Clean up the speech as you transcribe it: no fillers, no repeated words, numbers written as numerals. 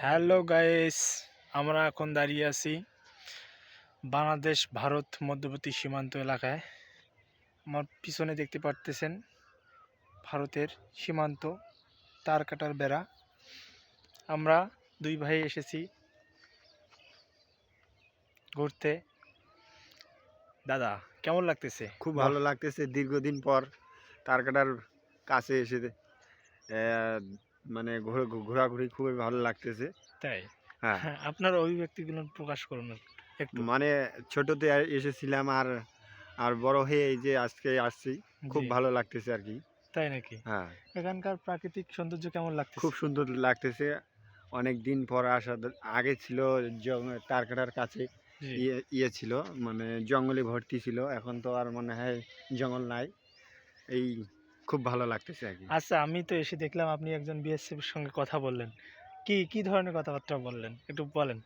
Hello guys, আমরা এখন দাঁড়িয়ে আছি বাংলাদেশ ভারত মধ্যবর্তী সীমান্ত এলাকায়। আমার পিছনে দেখতে পারতেছেন ভারতের সীমান্ত, তার কাটার বেড়া। আমরা দুই ভাই এসেছি ঘুরতে। দাদা, কেমন লাগতেছে? খুব ভালো লাগতেছে দীর্ঘদিন পর তারকাটার কাছে এসে মানে ঘোরাঘুরি খুবই ভালো লাগতেছে। তাই? হ্যাঁ, হ্যাঁ, আপনার অভিব্যক্তিগুলো প্রকাশ করুন একটু। মানে ছোটতে এসেছিলাম আর আর বড় হয়ে এই যে আজকে আসছি, খুব জি, ভালো লাগতেছে আর কি। তাই নাকি? হ্যাঁ, এখানকার প্রাকৃতিক সৌন্দর্য কেমন খুব লাগতেছে? সুন্দর লাগতেছে। অনেক দিন পর আসা, আগে ছিল তারকাটার কাছে জি। ইয়ে ছিল, মানে জঙ্গলে ভর্তি ছিল, এখন তো আর মনে হয় জঙ্গল নাই। এই খুব ভালো লাগতেছে আর কি। আচ্ছা, আমি তো এসে দেখলাম আপনি একজন বিএসএফের সঙ্গে কথা বললেন। কি কি ধরনের কথাবার্তা বললেন? একটু বলেন।